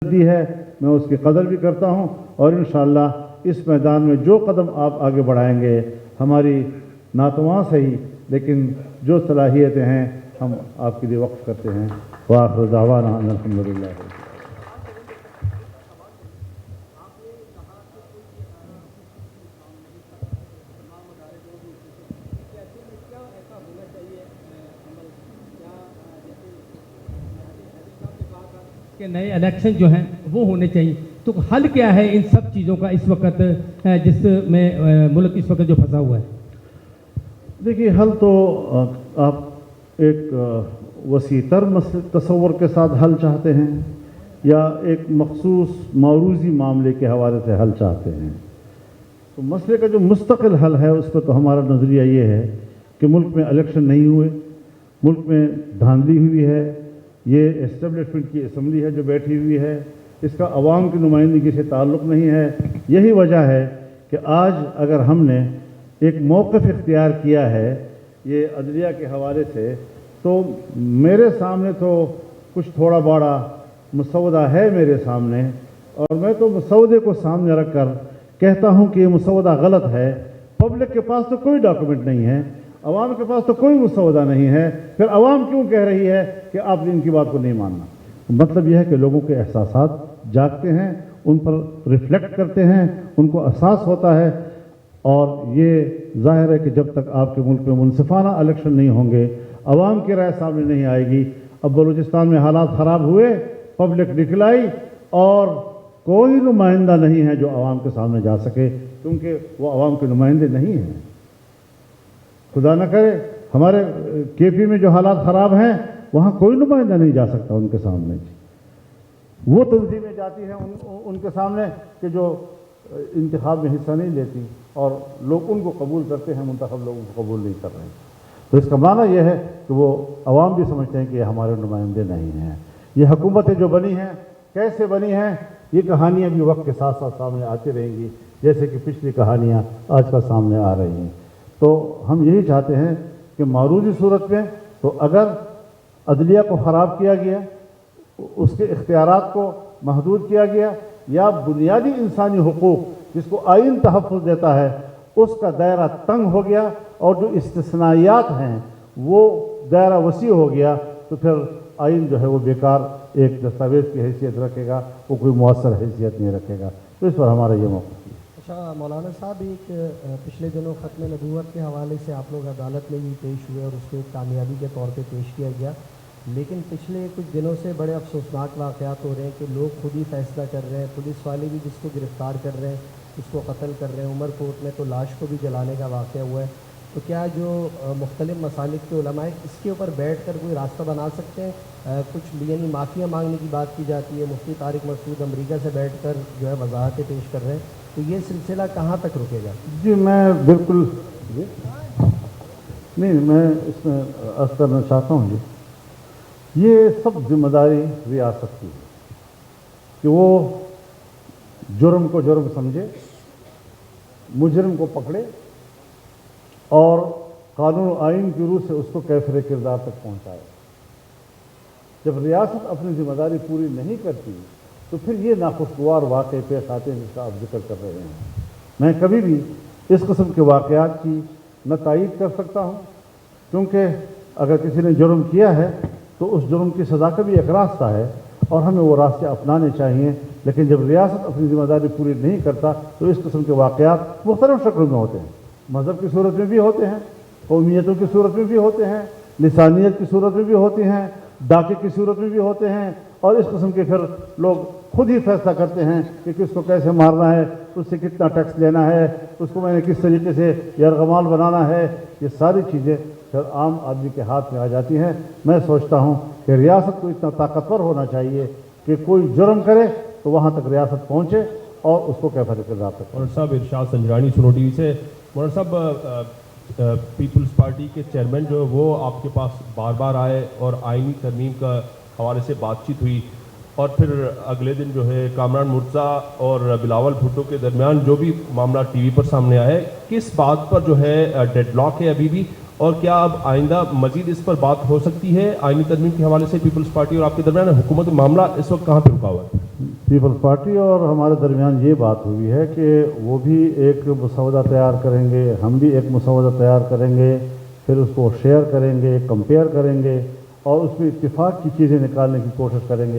دی ہے میں اس کی قدر بھی کرتا ہوں، اور انشاءاللہ اس میدان میں جو قدم آپ آگے بڑھائیں گے ہماری ناتواں صحیح لیکن جو صلاحیتیں ہیں ہم آپ کے لیے وقف کرتے ہیں۔ وآخر دعوانا ان الحمدللہ۔ کہ نئے الیکشن جو ہیں وہ ہونے چاہیے، تو حل کیا ہے ان سب چیزوں کا اس وقت جس میں ملک اس وقت جو پھنسا ہوا ہے؟ دیکھیے، حل تو آپ ایک وسیع تر تصور کے ساتھ حل چاہتے ہیں یا ایک مخصوص موروثی معاملے کے حوالے سے حل چاہتے ہیں؟ تو مسئلے کا جو مستقل حل ہے اس پہ تو ہمارا نظریہ یہ ہے کہ ملک میں الیکشن نہیں ہوئے، ملک میں دھاندلی ہوئی ہے، یہ اسٹیبلشمنٹ کی اسمبلی ہے جو بیٹھی ہوئی ہے، اس کا عوام کی نمائندگی سے تعلق نہیں ہے۔ یہی وجہ ہے کہ آج اگر ہم نے ایک موقف اختیار کیا ہے یہ عدلیہ کے حوالے سے، تو میرے سامنے تو کچھ تھوڑا بڑا مسودہ ہے میرے سامنے، اور میں تو مسودے کو سامنے رکھ کر کہتا ہوں کہ یہ مسودہ غلط ہے۔ پبلک کے پاس تو کوئی ڈاکومنٹ نہیں ہے، عوام کے پاس تو کوئی مسودہ نہیں ہے، پھر عوام کیوں کہہ رہی ہے کہ آپ نے ان کی بات کو نہیں ماننا؟ مطلب یہ ہے کہ لوگوں کے احساسات جاگتے ہیں، ان پر ریفلیکٹ کرتے ہیں، ان کو احساس ہوتا ہے، اور یہ ظاہر ہے کہ جب تک آپ کے ملک میں منصفانہ الیکشن نہیں ہوں گے، عوام کی رائے سامنے نہیں آئے گی۔ اب بلوچستان میں حالات خراب ہوئے، پبلک نکل آئی، اور کوئی نمائندہ نہیں ہے جو عوام کے سامنے جا سکے، کیونکہ وہ عوام کے نمائندے نہیں ہیں۔ خدا نہ کرے ہمارے کے پی میں جو حالات خراب ہیں وہاں کوئی نمائندہ نہیں جا سکتا ان کے سامنے۔ وہ تنظیمیں جاتی ہیں ان کے سامنے کہ جو انتخاب میں حصہ نہیں لیتی، اور لوگ ان کو قبول کرتے ہیں، منتخب لوگوں کو قبول نہیں کر رہے ہیں۔ تو اس کا معنی یہ ہے کہ وہ عوام بھی سمجھتے ہیں کہ یہ ہمارے نمائندے نہیں ہیں۔ یہ حکومتیں جو بنی ہیں کیسے بنی ہیں، یہ کہانیاں بھی وقت کے ساتھ ساتھ سامنے آتی رہیں گی، جیسے کہ پچھلی کہانیاں آج کل سامنے آ رہی ہیں۔ تو ہم یہی چاہتے ہیں کہ معروضی صورت میں تو اگر عدلیہ کو خراب کیا گیا، اس کے اختیارات کو محدود کیا گیا، یا بنیادی انسانی حقوق جس کو آئین تحفظ دیتا ہے اس کا دائرہ تنگ ہو گیا، اور جو استثنائیات ہیں وہ دائرہ وسیع ہو گیا، تو پھر آئین جو ہے وہ بیکار ایک دستاویز کی حیثیت رکھے گا، وہ کوئی مؤثر حیثیت نہیں رکھے گا۔ تو اس پر ہمارا یہ موقف ہے۔ اچھا مولانا صاحب، ایک پچھلے دنوں ختم نبوت کے حوالے سے آپ لوگ عدالت میں بھی پیش ہوئے اور اس کو ایک کامیابی کے طور پہ پیش کیا گیا، لیکن پچھلے کچھ دنوں سے بڑے افسوسناک واقعات ہو رہے ہیں کہ لوگ خود ہی فیصلہ کر رہے ہیں، پولیس والے بھی جس کو گرفتار کر رہے ہیں اس کو قتل کر رہے ہیں۔ عمر کوٹ میں تو لاش کو بھی جلانے کا واقعہ ہوا ہے۔ تو کیا جو مختلف مسالک کے علماء ہیں اس کے اوپر بیٹھ کر کوئی راستہ بنا سکتے ہیں؟ کچھ یعنی معافیاں مانگنے کی بات کی جاتی ہے، مفتی طارق مسعود امریکہ سے بیٹھ کر جو ہے وضاحتیں پیش کر رہے ہیں، تو یہ سلسلہ کہاں تک رکے گا؟ جی میں بالکل نہیں، میں اس میں عرض کرنا چاہتا ہوں یہ سب ذمہ داری ریاست کی ہے کہ وہ جرم کو جرم سمجھے، مجرم کو پکڑے، اور قانون و آئین کی روح سے اس کو کیفر کردار تک پہنچائے۔ جب ریاست اپنی ذمہ داری پوری نہیں کرتی تو پھر یہ ناخوشگوار واقعے پیش آتے ہیں جس کا آپ ذکر کر رہے ہیں۔ میں کبھی بھی اس قسم کے واقعات کی نہ تائید کر سکتا ہوں، کیونکہ اگر کسی نے جرم کیا ہے تو اس جرم کی سزا کا بھی ایک راستہ ہے، اور ہمیں وہ راستے اپنانے چاہیے۔ لیکن جب ریاست اپنی ذمہ داری پوری نہیں کرتا تو اس قسم کے واقعات مختلف شکل میں ہوتے ہیں، مذہب کی صورت میں بھی ہوتے ہیں، قومیتوں کی صورت میں بھی ہوتے ہیں، لسانیت کی صورت میں بھی ہوتے ہیں، ڈاکے کی صورت میں بھی ہوتے ہیں، اور اس قسم کے پھر لوگ خود ہی فیصلہ کرتے ہیں کہ کس کو کیسے مارنا ہے، اس سے کتنا ٹیکس لینا ہے، اس کو میں نے کس طریقے سے یرغمال بنانا ہے۔ یہ ساری چیزیں پھر عام آدمی کے ہاتھ میں آ جاتی ہیں۔ میں سوچتا ہوں کہ ریاست کو اتنا طاقتور ہونا چاہیے کہ کوئی جرم کرے تو وہاں تک ریاست پہنچے اور اس کو کیفر کردار تک۔ مولانا صاحب، ارشاد سنجرانی، سنو ٹی وی سے۔ مولانا صاحب، پیپلز پارٹی کے چیئرمین جو ہے وہ آپ کے پاس بار بار آئے اور آئینی ترمیم کا حوالے سے بات چیت ہوئی، اور پھر اگلے دن جو ہے کامران مرتضیٰ اور بلاول بھٹو کے درمیان جو بھی معاملہ ٹی وی پر سامنے آیا ہے، کس بات پر جو ہے ڈیڈ لاک ہے ابھی بھی، اور کیا اب آئندہ مزید اس پر بات ہو سکتی ہے آئینی ترمیم کے حوالے سے پیپلز پارٹی اور آپ کے درمیان؟ حکومت معاملہ اس وقت کہاں پہ رکا ہوا ہے؟ پیپلز پارٹی اور ہمارے درمیان یہ بات ہوئی ہے کہ وہ بھی ایک مسودہ تیار کریں گے، ہم بھی ایک مسودہ تیار کریں گے، پھر اس کو شیئر کریں گے، کمپیئر کریں گے اور اس میں اتفاق کی چیزیں نکالنے کی کوشش کریں گے۔